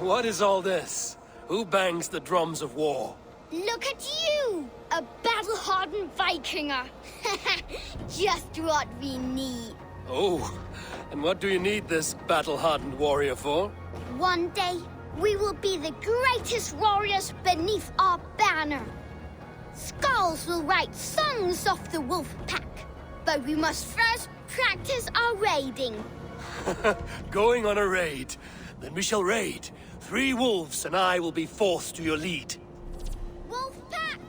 What is all this? Who bangs the drums of war? Look at you! A battle-hardened Vikinger! Just what we need. Oh, and what do you need this battle-hardened warrior for? One day, we will be the greatest warriors beneath our banner. Skulls will write songs of the wolf pack, but we must first practice our raiding. Going on a raid. Then we shall raid. 3 wolves and I will be fourth to your lead. Wolf pack!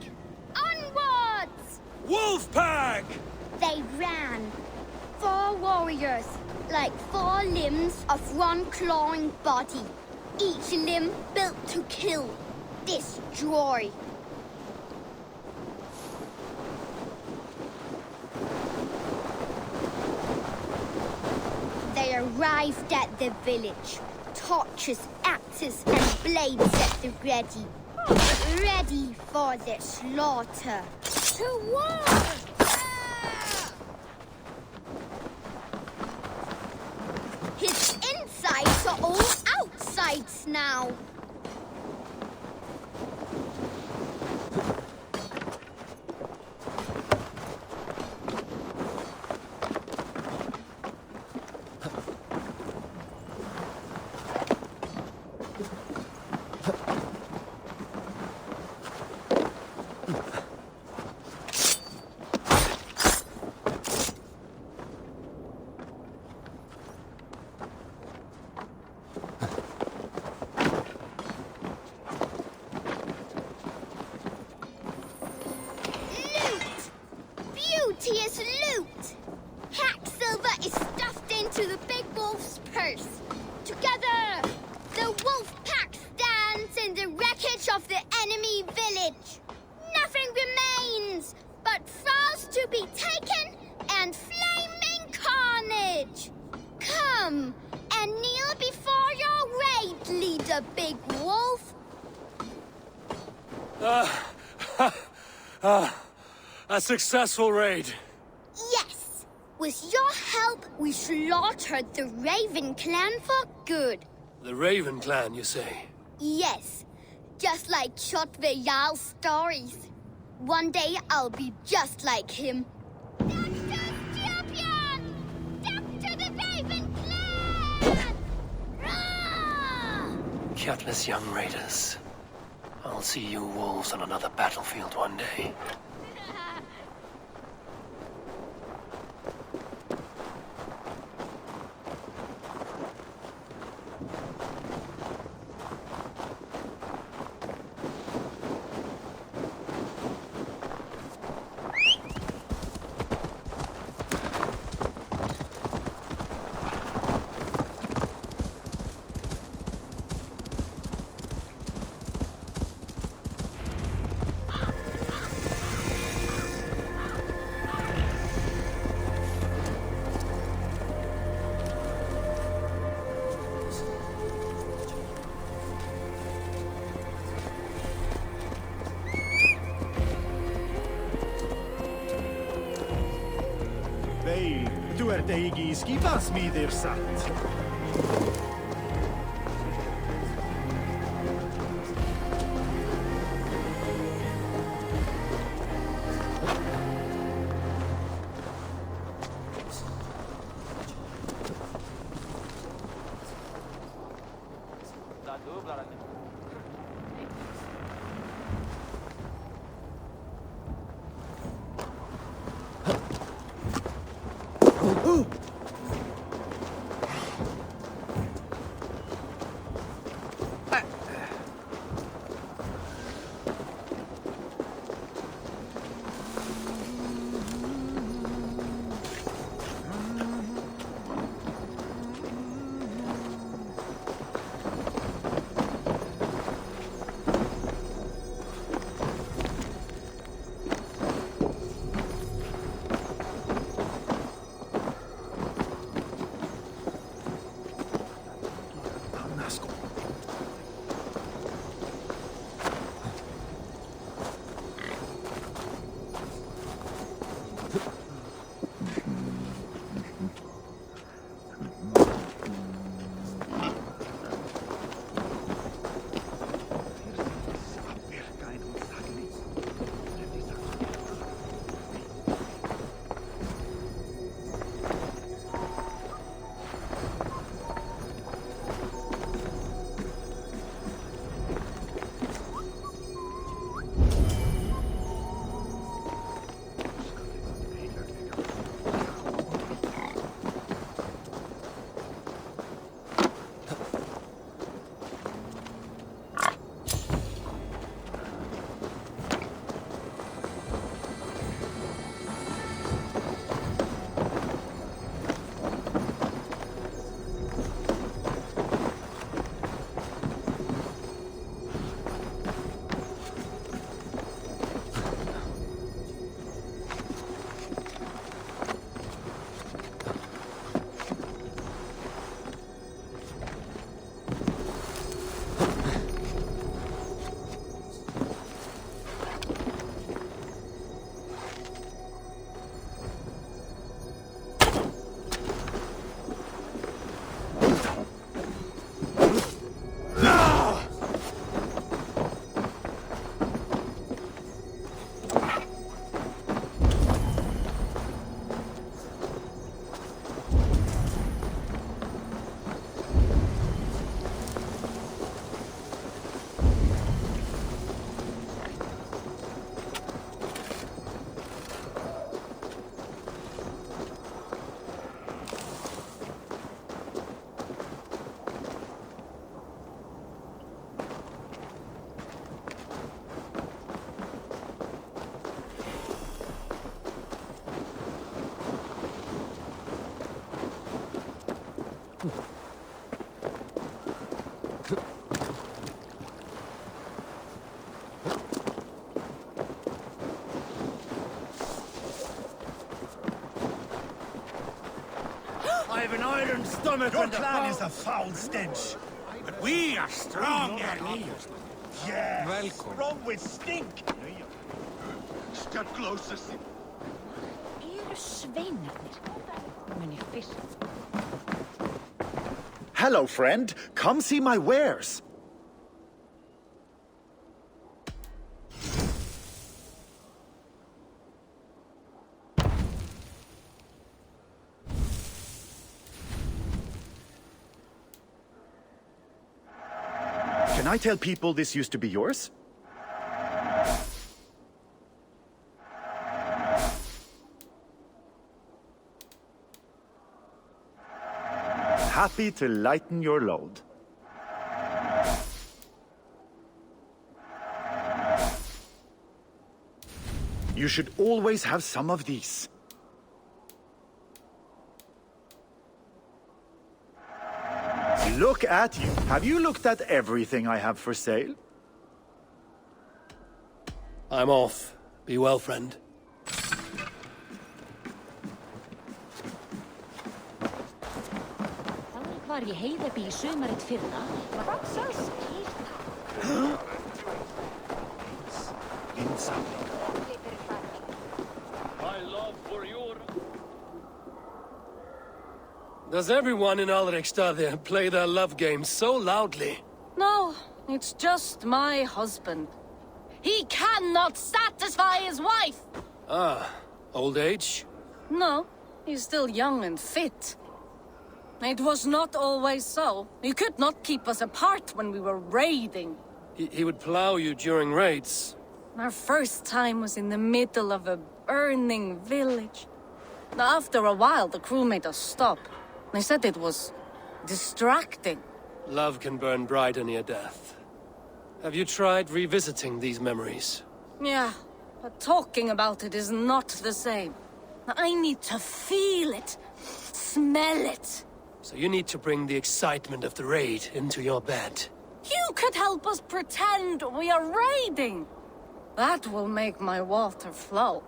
Onwards! Wolf pack! They ran. 4 warriors, like 4 limbs of one clawing body. Each limb built to kill, destroy. They arrived at the village. Torches, axes, and blades at the ready. Ready for the slaughter. To war! His insides are all outsides now. Beauteous loot! Hack silver is stuffed into the big wolf's purse. Together, the wolf pack stands in the wreckage of the enemy village. Nothing remains but thralls to be taken and flaming carnage. Come and kneel before your raid leader, Big Wolf. A successful raid. Yes. With your help, we slaughtered the Raven clan for good. The Raven clan, you say? Yes. Just like Valhalla's stories. One day, I'll be just like him. Doctor's champion! Doctor the Raven clan! Roar! Gutless young raiders. I'll see you wolves on another battlefield one day. Du ei skibas midir satt. Your clan is a foul stench. But we are strong. Yeah, Welcome. strong with stink. Step closer. Eru sveinarnir? Muni fyrst. Hello, friend. Come see my wares. Can I tell people this used to be yours? Happy to lighten your load. You should always have some of these. Look at you. Have you looked at everything I have for sale? I'm off. Be well, friend. Það var ég heiðabi í sumarið fyrra. Hvað svo skýrt? My love for your... Does everyone in Alrekstad play their love game so loudly? No, it's just my husband. He cannot satisfy his wife! Ah, old age? No, he's still young and fit. It was not always so. He could not keep us apart when we were raiding. He would plow you during raids. Our first time was in the middle of a burning village. After a while, the crew made us stop. They said it was distracting. Love can burn brighter near death. Have you tried revisiting these memories? Yeah, but talking about it is not the same. I need to feel it, smell it. So you need to bring the excitement of the raid into your bed. You could help us pretend we are raiding. That will make my water flow.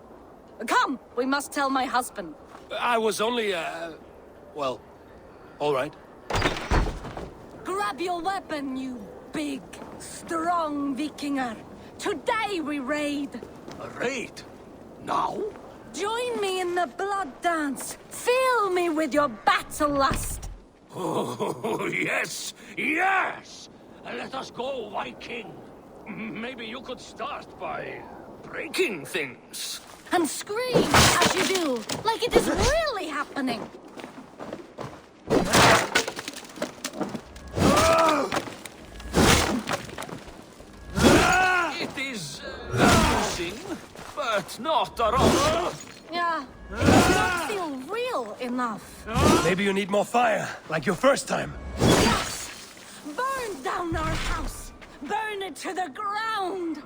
Come, we must tell my husband. I was only, well, all right. Grab your weapon, you big, strong Vikinger. Today we raid. A raid? Now? Join me in the blood dance. Fill me with your battle lust. Oh, yes, yes! Let us go, Viking. Maybe you could start by breaking things. And scream as you do, like it is really happening. It is amusing, but not at all. Yeah, it does not feel real enough. Maybe you need more fire, like your first time. Yes! Burn down our house! Burn it to the ground!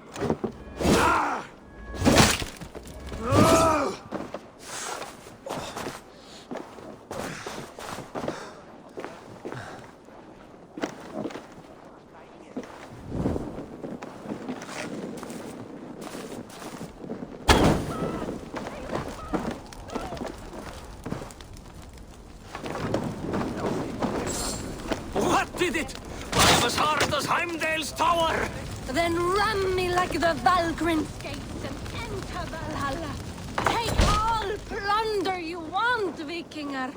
What did it? Was as hard as Heimdall's tower? Then ram me like the Valgrin's gates and enter Valhalla. Take all plunder you want, Vikinger.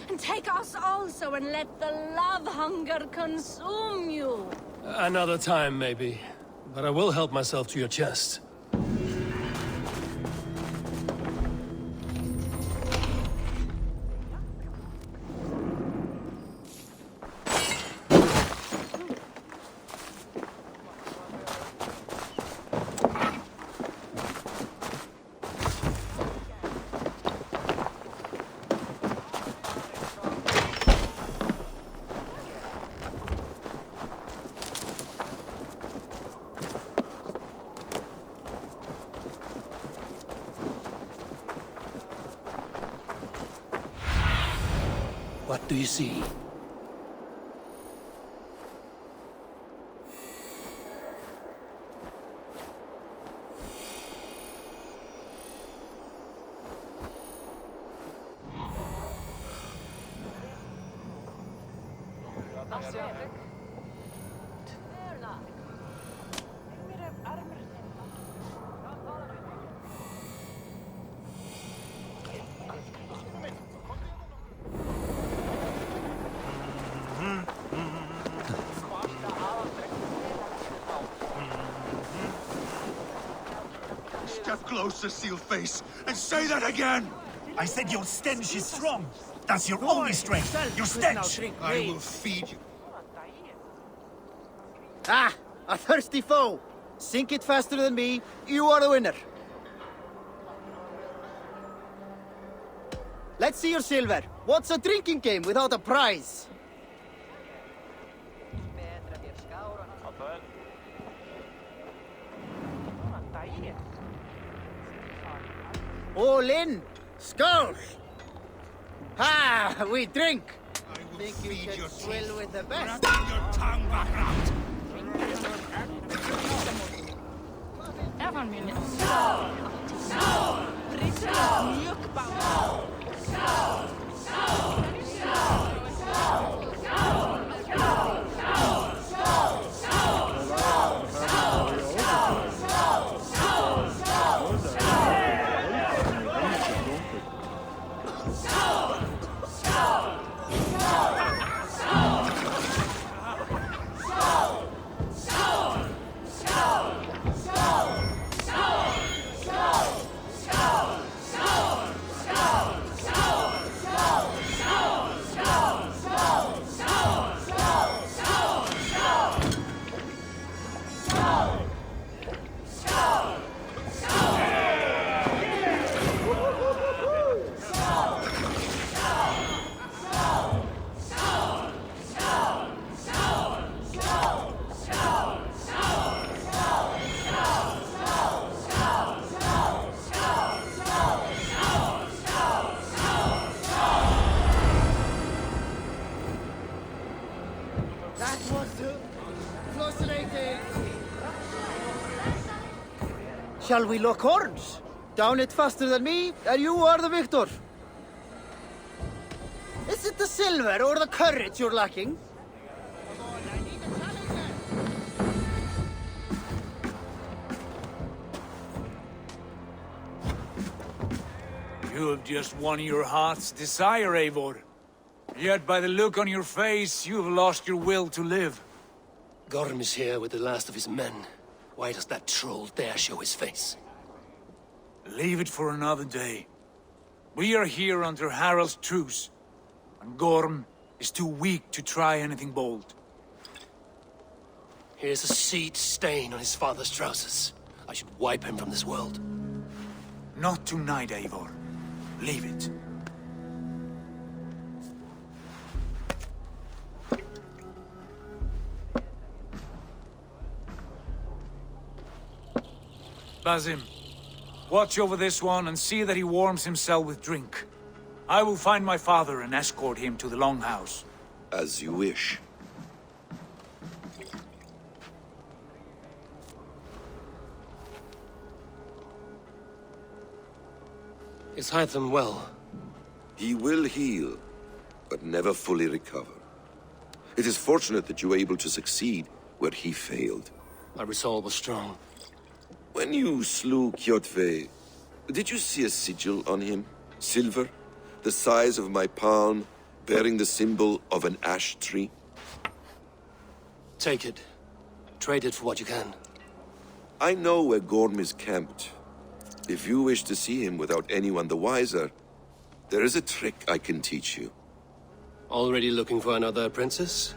And take us also and let the love hunger consume you. Another time, maybe. But I will help myself to your chest. What do you see? Step closer, seal face, and say that again! I said your stench is strong. That's your only strength. Your stench. I will feed you. Ah, a thirsty foe. Sink it faster than me. You are the winner. Let's see your silver. What's a drinking game without a prize? All in. Skull. Ha! We drink. I will Think you feed can your swill teeth. with the best? Wrapping your tongue back out. That was frustrating. Shall we lock horns? Down it faster than me, and you are the victor. Is it the silver or the courage you're lacking? You have just won your heart's desire, Eivor. Yet by the look on your face, you have lost your will to live. Gorm is here with the last of his men. Why does that troll dare show his face? Leave it for another day. We are here under Harald's truce, and Gorm is too weak to try anything bold. Here's a seed stain on his father's trousers. I should wipe him from this world. Not tonight, Eivor. Leave it. Basim, watch over this one and see that he warms himself with drink. I will find my father and escort him to the Longhouse. As you wish. Is Hytham well? He will heal, but never fully recover. It is fortunate that you were able to succeed where he failed. My resolve was strong. When you slew Kjotve, did you see a sigil on him? Silver, the size of my palm, bearing the symbol of an ash tree? Take it. Trade it for what you can. I know where Gorm is camped. If you wish to see him without anyone the wiser, there is a trick I can teach you. Already looking for another princess?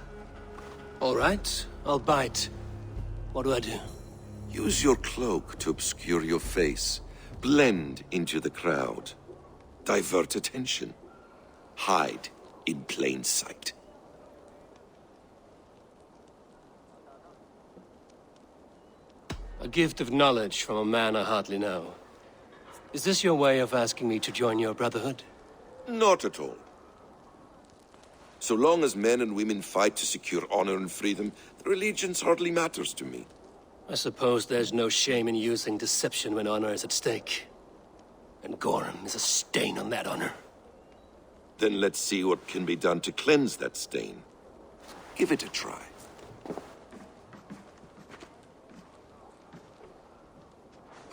All right, I'll bite. What do I do? Use your cloak to obscure your face. Blend into the crowd. Divert attention. Hide in plain sight. A gift of knowledge from a man I hardly know. Is this your way of asking me to join your brotherhood? Not at all. So long as men and women fight to secure honor and freedom, their allegiance hardly matters to me. I suppose there's no shame in using deception when honor is at stake. And Gorm is a stain on that honor. Then let's see what can be done to cleanse that stain. Give it a try.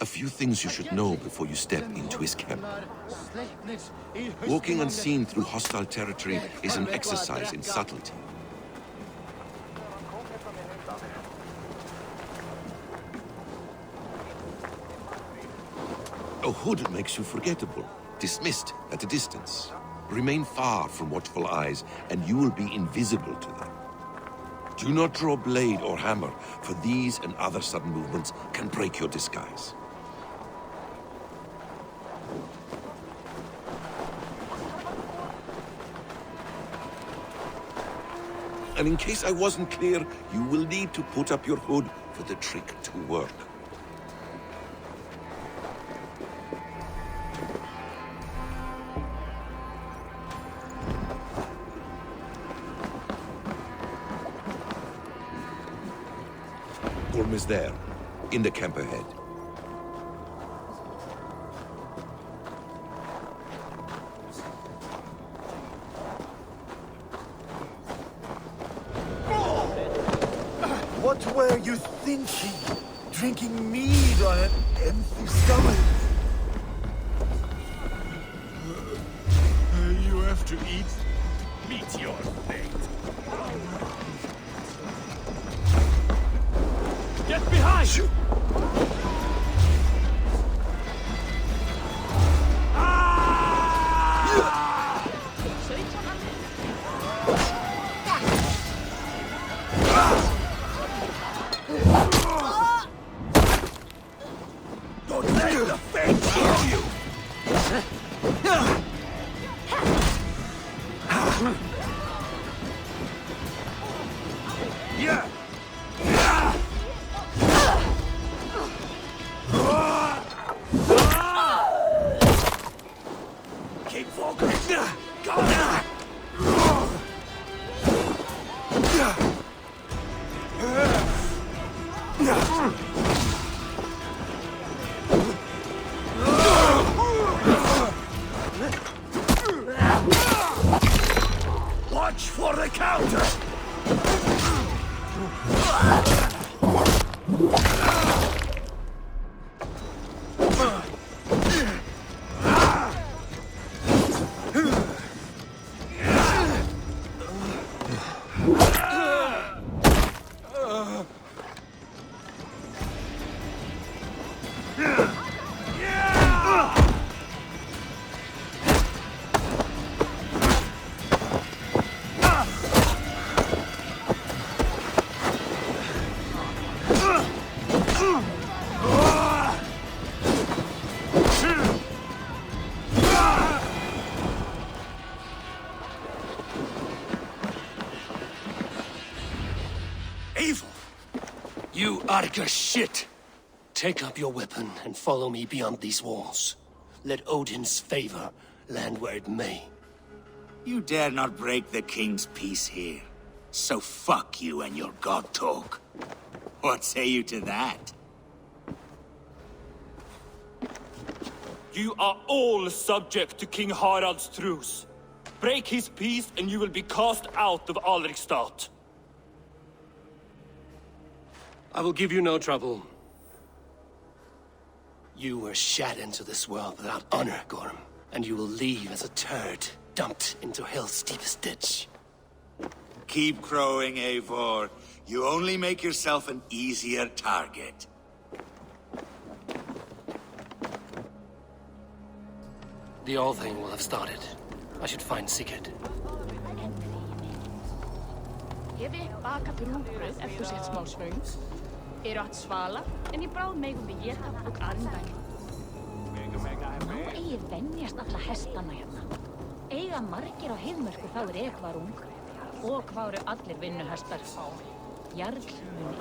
A few things you should know before you step into his camp. Walking unseen through hostile territory is an exercise in subtlety. A hood makes you forgettable, dismissed at a distance. Remain far from watchful eyes, and you will be invisible to them. Do not draw blade or hammer, for these and other sudden movements can break your disguise. And in case I wasn't clear, you will need to put up your hood for the trick to work. Gorm is there, in the camp ahead. What were you thinking? Drinking mead on an empty stomach? You have to eat. Meet your fate. Get behind! You. Don't let the fate kill you! Yeah! Keep focused! Go on! Watch for the counter! Evil! You Arga shit! Take up your weapon and follow me beyond these walls. Let Odin's favor land where it may. You dare not break the king's peace here. So fuck you and your god talk. What say you to that? You are all subject to King Harald's truce. Break his peace and you will be cast out of Alrikstad. I will give you no trouble. You were shat into this world without honor, Gorm, and you will leave as a turd dumped into hell's deepest ditch. Keep crowing, Eivor. You only make yourself an easier target. The All Thing will have started. I should find Sigurd. Ég vil baka brúbrauð ef þú sett smá svöng. Eru hatt svala, en í bráð megum við geta og andan. Má eigi venjast alla hestana hérna. Eiga margir á heiðmörku þá ekvarung og hvað eru allir vinnuhestar. Jarl muni.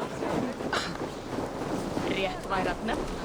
Rétt væri að nefna.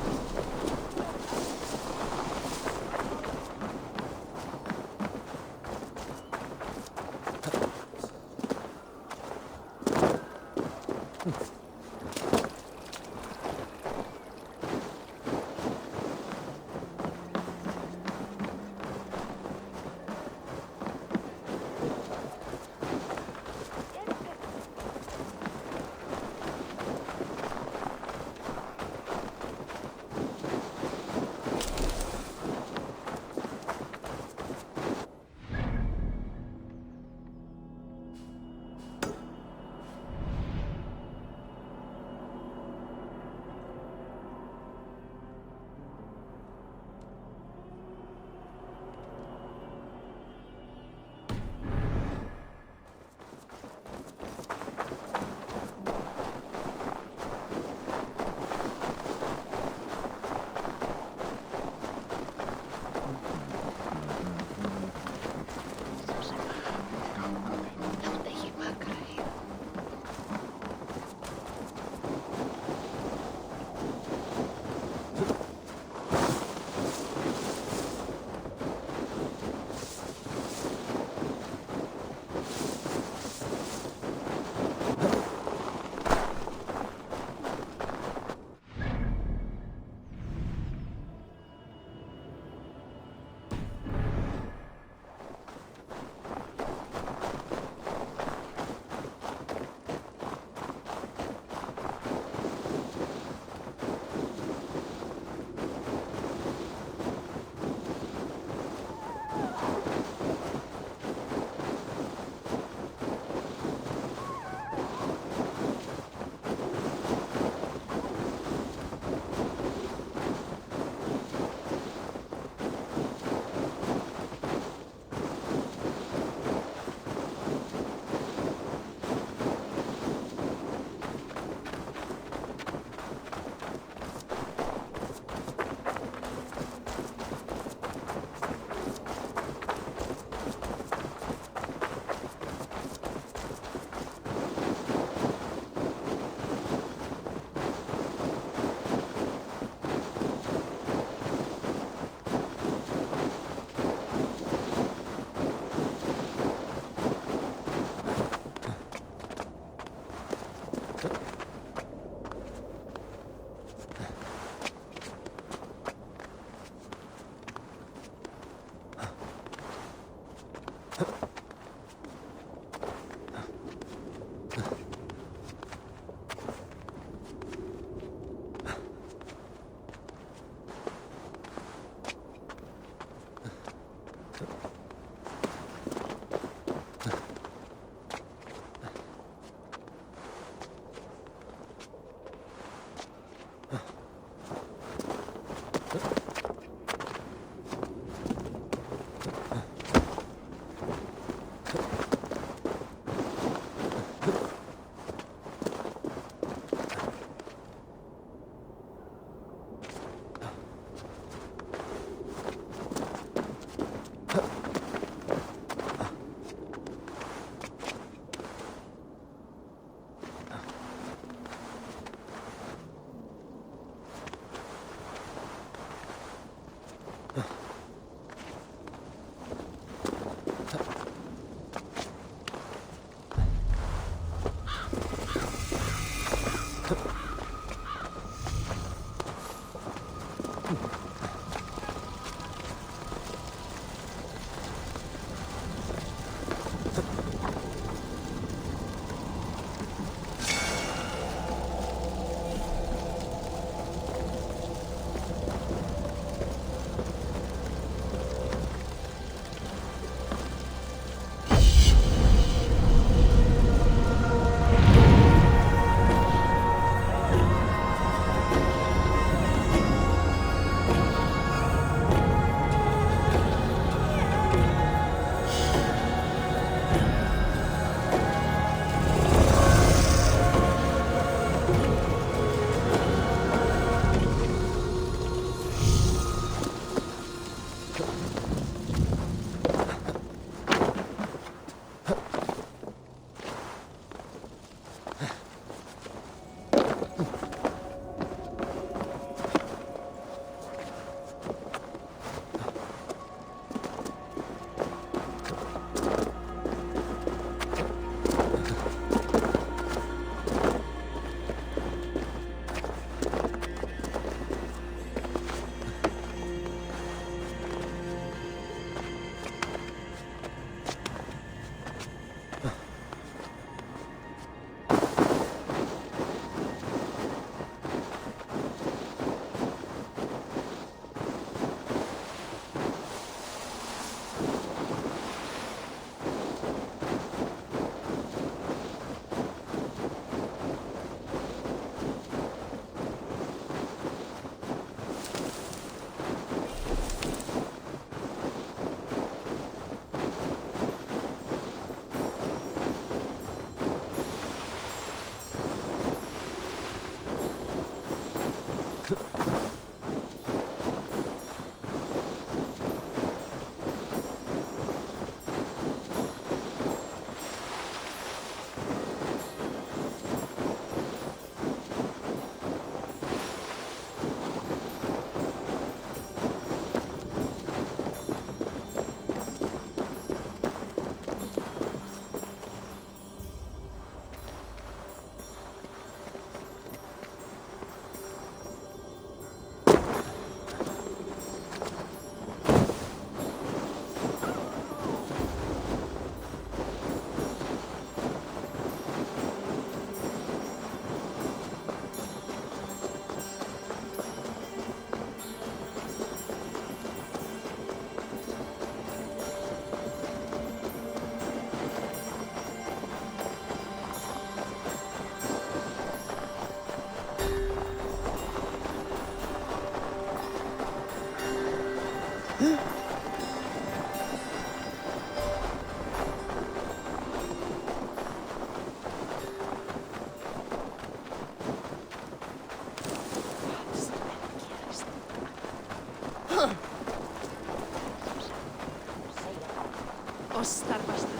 Ostarbastard.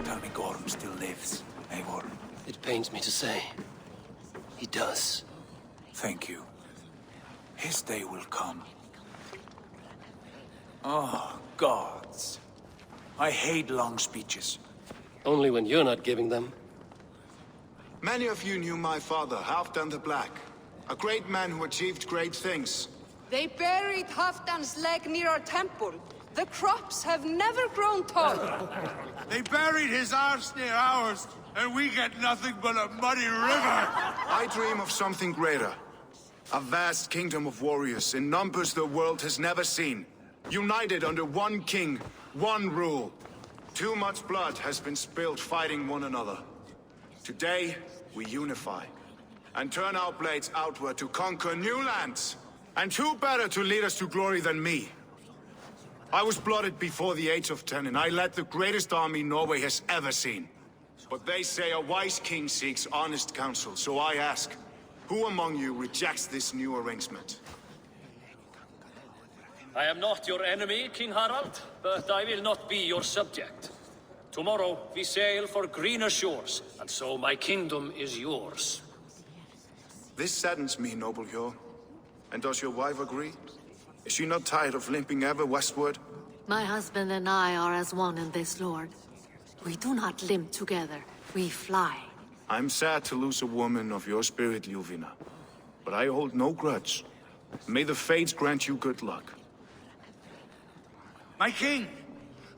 Tell me Gorm still lives, Eivor. It pains me to say. He does. Thank you. His day will come. Oh, gods. I hate long speeches. Only when you're not giving them. Many of you knew my father, Halfdan the Black. A great man who achieved great things. They buried Halfdan's leg near our temple. The crops have never grown tall. They buried his arse near ours, and we get nothing but a muddy river. I dream of something greater. A vast kingdom of warriors in numbers the world has never seen. United under one king, one rule. Too much blood has been spilled fighting one another. Today, we unify. And turn our blades outward to conquer new lands. And who better to lead us to glory than me? I was blooded before the age of 10, and I led the greatest army Norway has ever seen. But they say a wise king seeks honest counsel, so I ask, who among you rejects this new arrangement? I am not your enemy, King Harald, but I will not be your subject. Tomorrow we sail for greener shores, and so my kingdom is yours. This saddens me, noble Hjor. And does your wife agree? Is she not tired of limping ever westward? My husband and I are as one in this, Lord. We do not limp together, we fly. I'm sad to lose a woman of your spirit, Ljuvina. But I hold no grudge. May the fates grant you good luck. My king,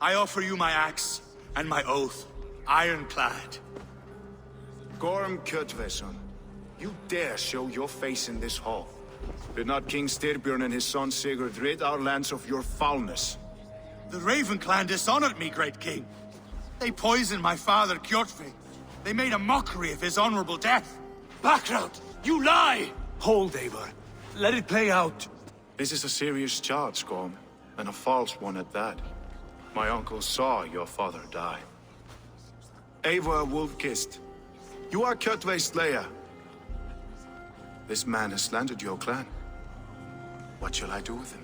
I offer you my axe and my oath, ironclad. Gorm Kjotveson, you dare show your face in this hall. Did not King Styrbjörn and his son Sigurd rid our lands of your foulness? The Raven clan dishonored me, great king. They poisoned my father, Kjotve. They made a mockery of his honorable death. Background! You lie! Hold, Eivor. Let it play out. This is a serious charge, Gorm, and a false one at that. My uncle saw your father die. Eivor Wolf-Kissed, you are Kjotve's slayer. This man has slandered your clan. What shall I do with him?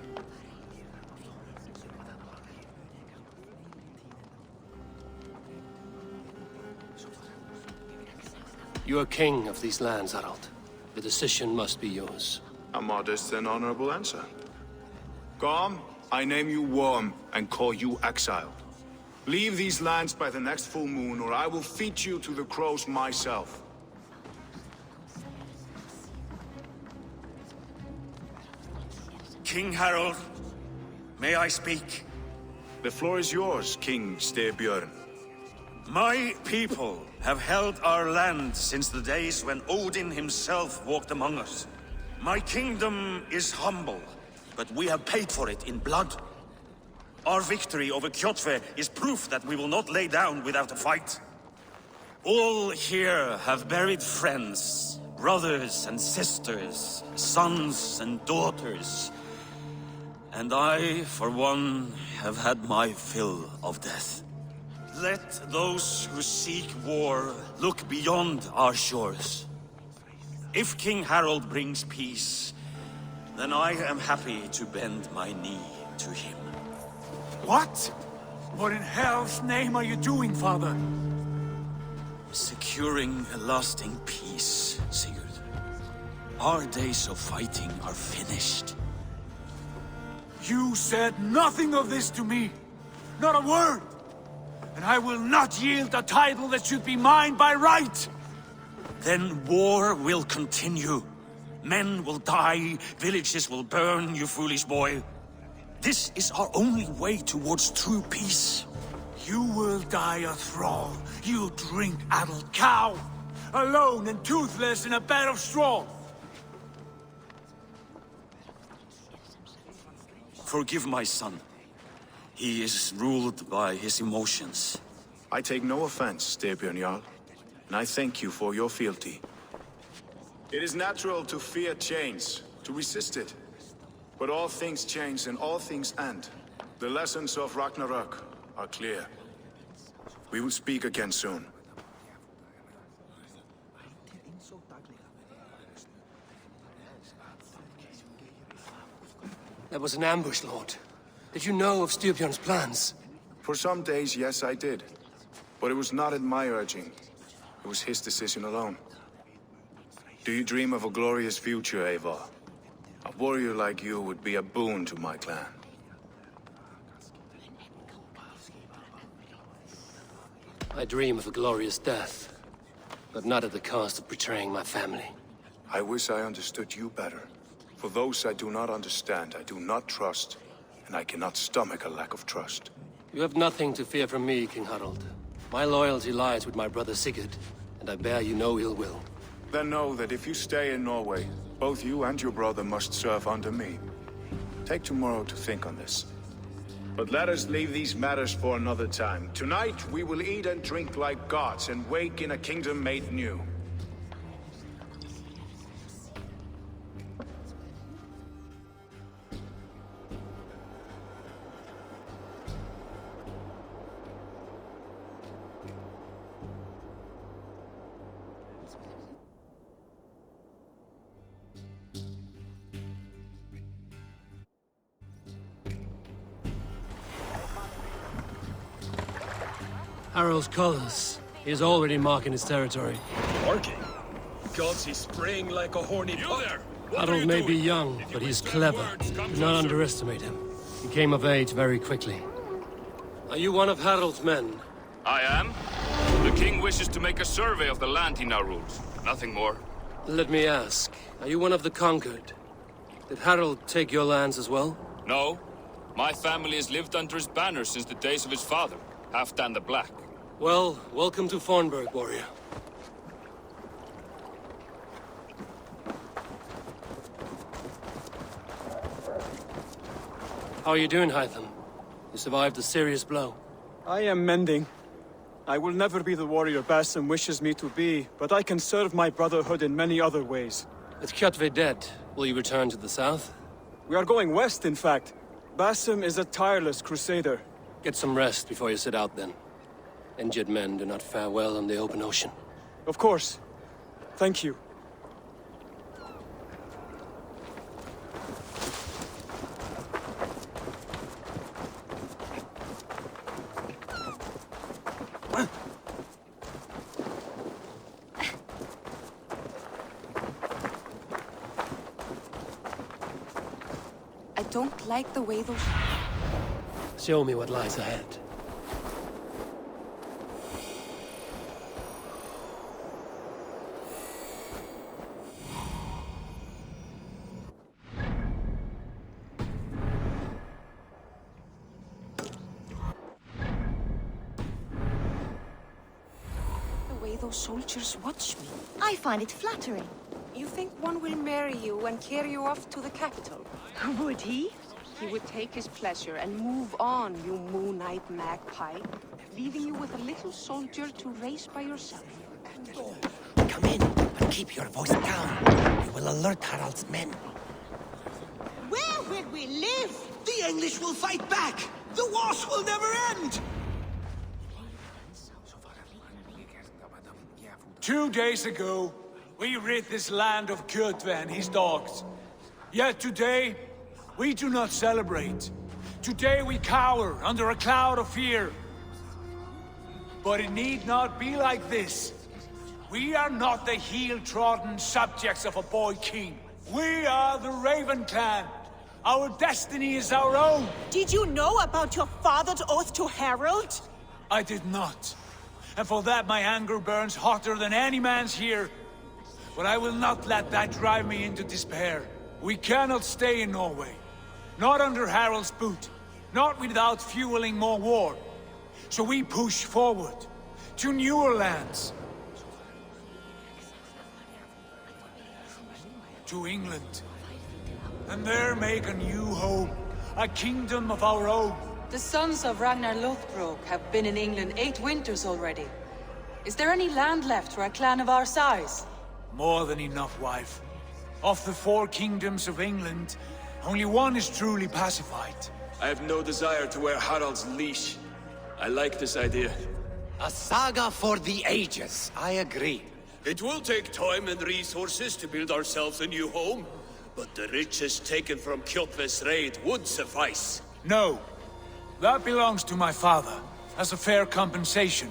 You are king of these lands, Harald. The decision must be yours. A modest and honorable answer. Gorm, I name you Worm and call you exiled. Leave these lands by the next full moon, or I will feed you to the crows myself. King Harald, may I speak? The floor is yours, King Styrbjörn. My people have held our land since the days when Odin himself walked among us. My kingdom is humble, but we have paid for it in blood. Our victory over Kjotve is proof that we will not lay down without a fight. All here have buried friends, brothers and sisters, sons and daughters. And I, for one, have had my fill of death. Let those who seek war look beyond our shores. If King Harald brings peace, then I am happy to bend my knee to him. What? What in hell's name are you doing, father? Securing a lasting peace, Sigurd. Our days of fighting are finished. You said nothing of this to me. Not a word. And I will not yield a title that should be mine by right. Then war will continue. Men will die, villages will burn, you foolish boy. This is our only way towards true peace. You will die a thrall. You drink-addled cow. Alone and toothless in a bed of straw. Forgive my son. He is ruled by his emotions. I take no offense, Styrbjörn Jarl, and I thank you for your fealty. It is natural to fear change, to resist it. But all things change and all things end. The lessons of Ragnarok are clear. We will speak again soon. That was an ambush, Lord. Did you know of Styrbjörn's plans? For some days, yes, I did. But it was not at my urging. It was his decision alone. Do you dream of a glorious future, Eivor? A warrior like you would be a boon to my clan. I dream of a glorious death, but not at the cost of betraying my family. I wish I understood you better. For those I do not understand, I do not trust, and I cannot stomach a lack of trust. You have nothing to fear from me, King Harald. My loyalty lies with my brother Sigurd, and I bear you no ill will. Then know that if you stay in Norway, both you and your brother must serve under me. Take tomorrow to think on this. But let us leave these matters for another time. Tonight, we will eat and drink like gods and wake in a kingdom made new. Harald's colors. He is already marking his territory. Marking? Gods, he's spraying like a horny pup. Harald may be young, but he's clever. Do not underestimate him. He came of age very quickly. Are you one of Harald's men? I am. The king wishes to make a survey of the land he now rules. Nothing more. Let me ask, are you one of the conquered? Did Harald take your lands as well? No. My family has lived under his banner since the days of his father, Halfdan the Black. Well, welcome to Fornburg, warrior. How are you doing, Hytham? You survived a serious blow. I am mending. I will never be the warrior Basim wishes me to be, but I can serve my brotherhood in many other ways. With Kjotve dead, will you return to the south? We are going west, in fact. Basim is a tireless crusader. Get some rest before you set out, then. Injured men do not fare well on the open ocean. Of course. Thank you. I don't like the way those... Show me what lies ahead. Those soldiers watch me. I find it flattering. You think one will marry you and carry you off to the capital? Would he? He would take his pleasure and move on, you moon-eyed magpie, leaving you with a little soldier to raise by yourself. Come in, but keep your voice down. We will alert Harald's men. Where will we live? The English will fight back! The wars will never end! 2 days ago, we rid this land of Kjotve and his dogs. Yet today, we do not celebrate. Today we cower under a cloud of fear. But it need not be like this. We are not the heel-trodden subjects of a boy king. We are the Raven clan. Our destiny is our own. Did you know about your father's oath to Harald? I did not. And for that my anger burns hotter than any man's here. But I will not let that drive me into despair. We cannot stay in Norway. Not under Harald's boot. Not without fueling more war. So we push forward to newer lands. To England. And there make a new home. A kingdom of our own. The sons of Ragnar Lothbrok have been in England 8 winters already. Is there any land left for a clan of our size? More than enough, wife. Of the 4 kingdoms of England, only one is truly pacified. I have no desire to wear Harald's leash. I like this idea. A saga for the ages, I agree. It will take time and resources to build ourselves a new home, but the riches taken from Kjotve's raid would suffice. No. That belongs to my father, as a fair compensation.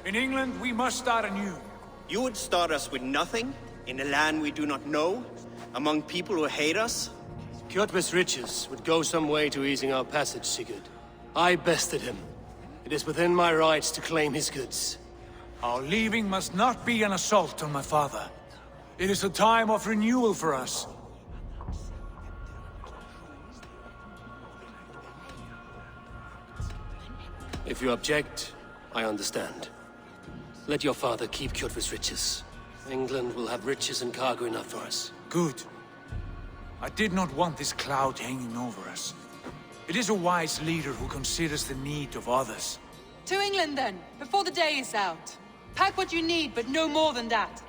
In England, we must start anew. You would start us with nothing? In a land we do not know? Among people who hate us? Kjotve's riches would go some way to easing our passage, Sigurd. I bested him. It is within my rights to claim his goods. Our leaving must not be an assault on my father. It is a time of renewal for us. If you object, I understand. Let your father keep Kjotve's riches. England will have riches and cargo enough for us. Good. I did not want this cloud hanging over us. It is a wise leader who considers the need of others. To England then, before the day is out. Pack what you need, but no more than that.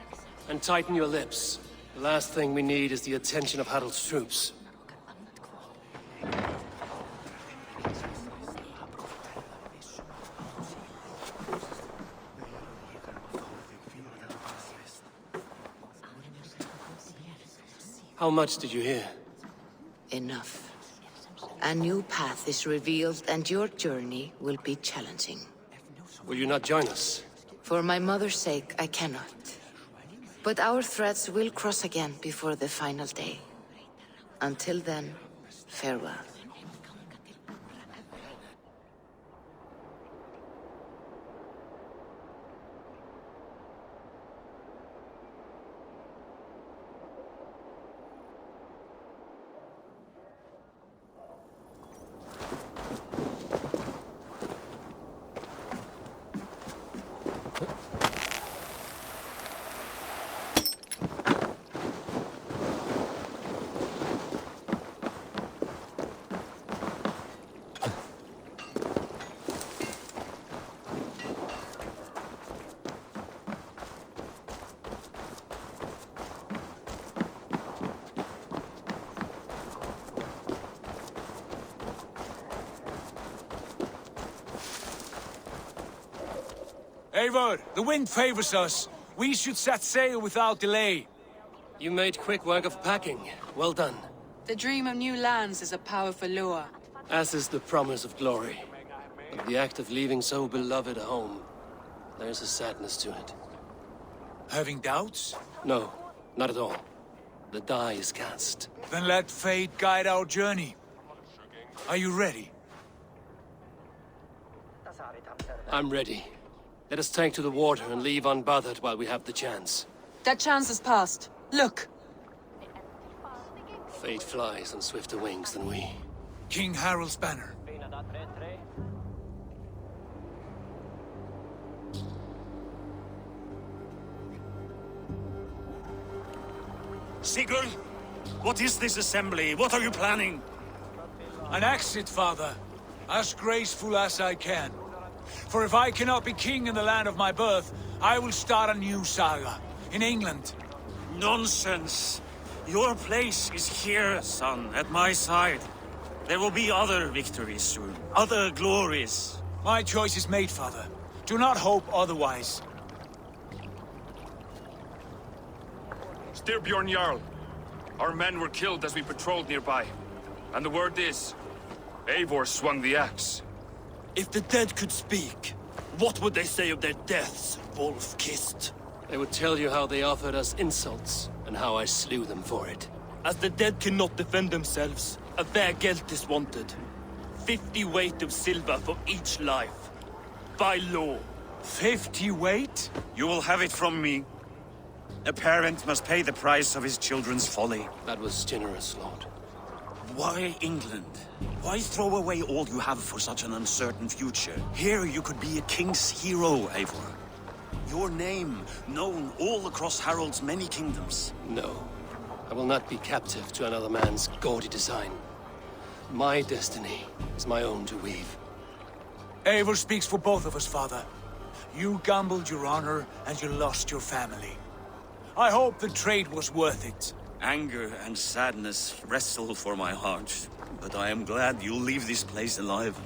And tighten your lips. The last thing we need is the attention of Harald's troops. How much did you hear? Enough. A new path is revealed, and your journey will be challenging. Will you not join us? For my mother's sake, I cannot. But our threads will cross again before the final day. Until then, farewell. Eivor, the wind favors us. We should set sail without delay. You made quick work of packing. Well done. The dream of new lands is a powerful lure. As is the promise of glory. But the act of leaving so beloved a home, there's a sadness to it. Having doubts? No, not at all. The die is cast. Then let fate guide our journey. Are you ready? I'm ready. Let us take to the water and leave unbothered while we have the chance. That chance has passed. Look! Fate flies on swifter wings than we. King Harald's banner. Sigurd, what is this assembly? What are you planning? An exit, father. As graceful as I can. For if I cannot be king in the land of my birth, I will start a new saga. In England. Nonsense. Your place is here, son, at my side. There will be other victories soon. Other glories. My choice is made, father. Do not hope otherwise. Styrbjorn Jarl. Our men were killed as we patrolled nearby. And the word is, Eivor swung the axe. If the dead could speak, what would they say of their deaths, wolf-kissed? They would tell you how they offered us insults, and how I slew them for it. As the dead cannot defend themselves, a fair gelt is wanted. 50 weight of silver for each life. By law. 50 weight? You will have it from me. A parent must pay the price of his children's folly. That was generous, Lord. Why England? Why throw away all you have for such an uncertain future? Here you could be a king's hero, Eivor. Your name known all across Harald's many kingdoms. No. I will not be captive to another man's gaudy design. My destiny is my own to weave. Eivor speaks for both of us, Father. You gambled your honor, and you lost your family. I hope the trade was worth it. Anger and sadness wrestle for my heart, but I am glad you'll leave this place alive.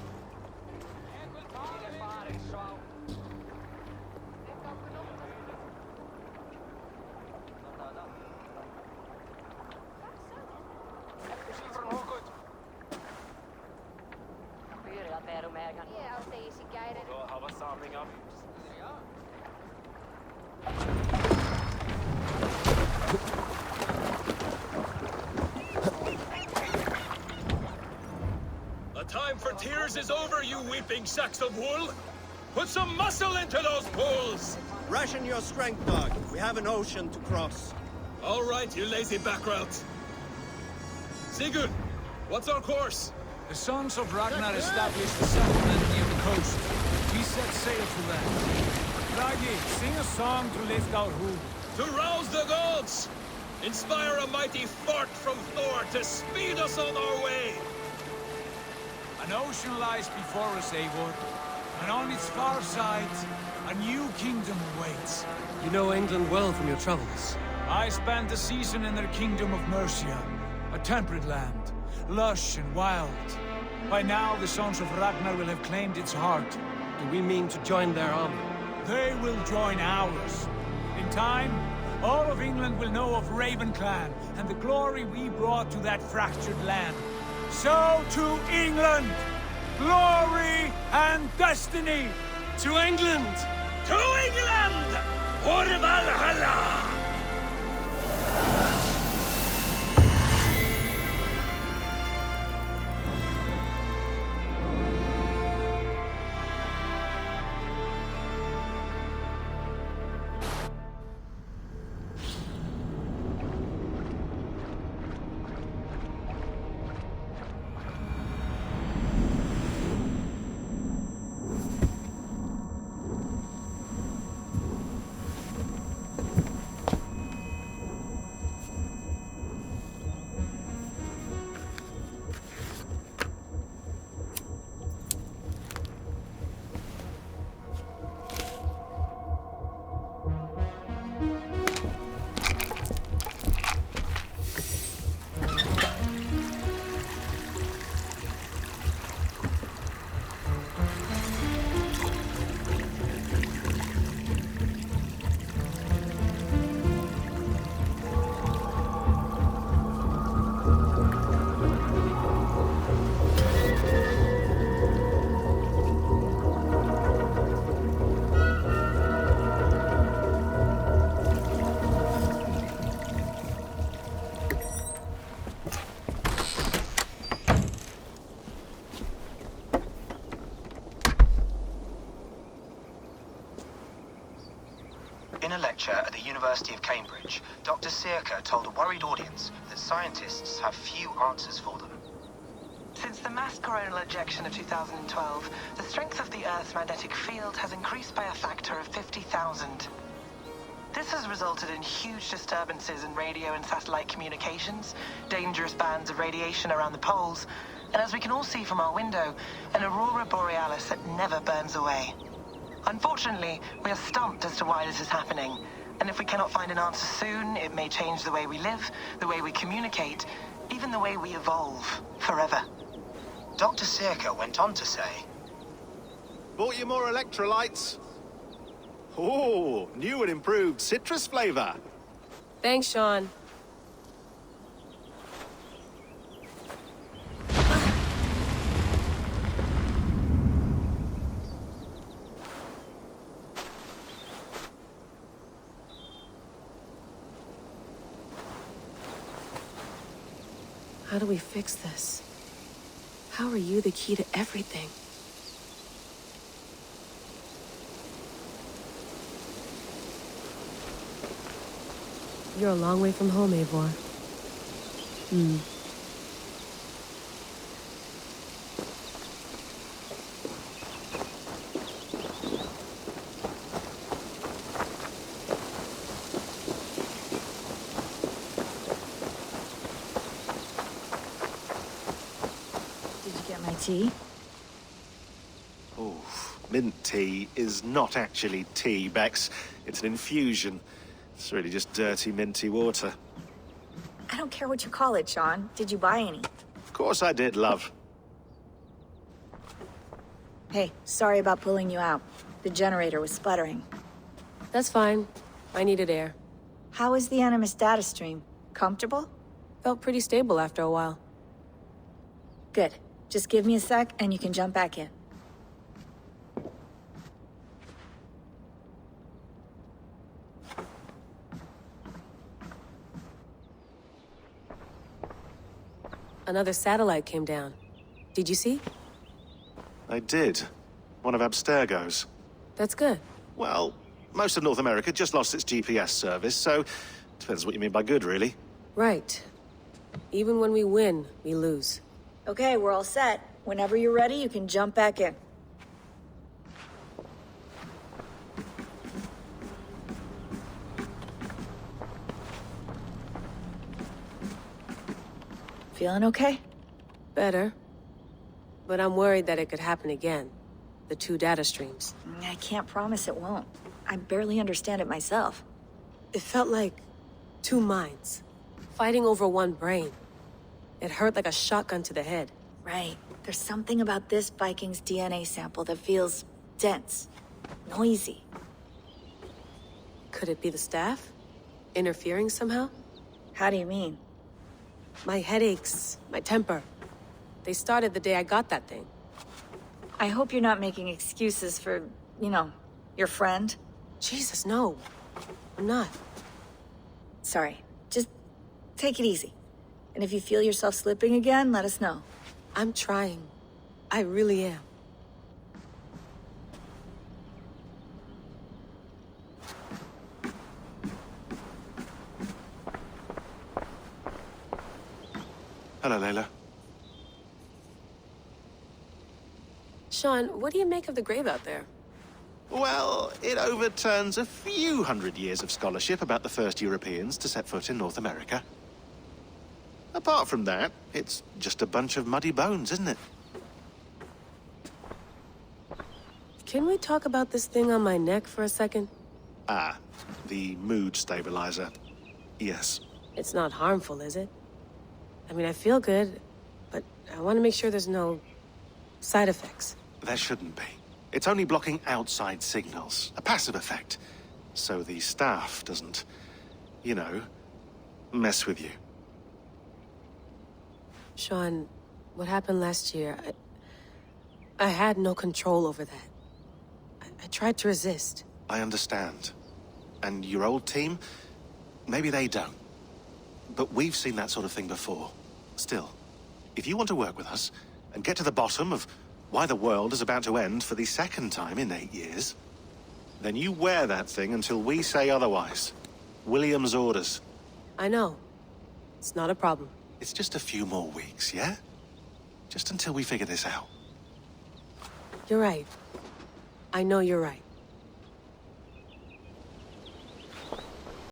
The time for tears is over, you weeping sacks of wool! Put some muscle into those bulls! Ration your strength, dog. We have an ocean to cross. All right, you lazy backrout. Sigurd, what's our course? The sons of Ragnar established a settlement near the coast. We set sail for that. Ragi, sing a song to lift our hoof. To rouse the gods! Inspire a mighty fart from Thor to speed us on our way! An ocean lies before us, Eivor, and on its far side, a new kingdom awaits. You know England well from your travels. I spent a season in their kingdom of Mercia, a temperate land, lush and wild. By now, the sons of Ragnar will have claimed its heart. Do we mean to join their army? They will join ours. In time, all of England will know of Raven Clan and the glory we brought to that fractured land. So to England! Glory and destiny! To England! To England! For Valhalla! In a lecture at the University of Cambridge, Dr. Sirka told a worried audience that scientists have few answers for them. Since the mass coronal ejection of 2012, the strength of the Earth's magnetic field has increased by a factor of 50,000. This has resulted in huge disturbances in radio and satellite communications, dangerous bands of radiation around the poles, and as we can all see from our window, an aurora borealis that never burns away. Unfortunately, we are stumped as to why this is happening, and if we cannot find an answer soon, it may change the way we live, the way we communicate, even the way we evolve, forever. Dr. Sirka went on to say, Bought you more electrolytes? Oh, new and improved citrus flavor. Thanks, Sean. How do we fix this? How are you the key to everything? You're a long way from home, Eivor. tea? Oh, mint tea is not actually tea, Bex. It's an infusion. It's really just dirty, minty water. I don't care what you call it, Sean. Did you buy any? Of course I did, love. Hey, sorry about pulling you out. The generator was sputtering. That's fine. I needed air. How is the Animus data stream? Comfortable? Felt pretty stable after a while. Good. Just give me a sec and you can jump back in. Another satellite came down. Did you see? I did. One of Abstergo's. That's good. Well, most of North America just lost its GPS service, so depends what you mean by good, really. Right. Even when we win, we lose. Okay, we're all set. Whenever you're ready, you can jump back in. Feeling okay? Better. But I'm worried that it could happen again. The two data streams. I can't promise it won't. I barely understand it myself. It felt like two minds, fighting over one brain. It hurt like a shotgun to the head. Right. There's something about this Viking's DNA sample that feels dense, noisy. Could it be the staff? Interfering somehow? How do you mean? My headaches, my temper. They started the day I got that thing. I hope you're not making excuses for, you know, your friend. Jesus, no. I'm not. Sorry. Just take it easy. And if you feel yourself slipping again, let us know. I'm trying. I really am. Hello, Layla. Sean, what do you make of the grave out there? Well, it overturns a few hundred years of scholarship about the first Europeans to set foot in North America. Apart from that, it's just a bunch of muddy bones, isn't it? Can we talk about this thing on my neck for a second? Ah, the mood stabilizer. Yes. It's not harmful, is it? I mean, I feel good, but I want to make sure there's no side effects. There shouldn't be. It's only blocking outside signals, a passive effect. So the staff doesn't, you know, mess with you. Sean, what happened last year, I had no control over that. I tried to resist. I understand. And your old team, maybe they don't. But we've seen that sort of thing before. Still, if you want to work with us and get to the bottom of why the world is about to end for the second time in 8 years, then you wear that thing until we say otherwise. William's orders. I know. It's not a problem. It's just a few more weeks, yeah? Just until we figure this out. You're right. I know you're right.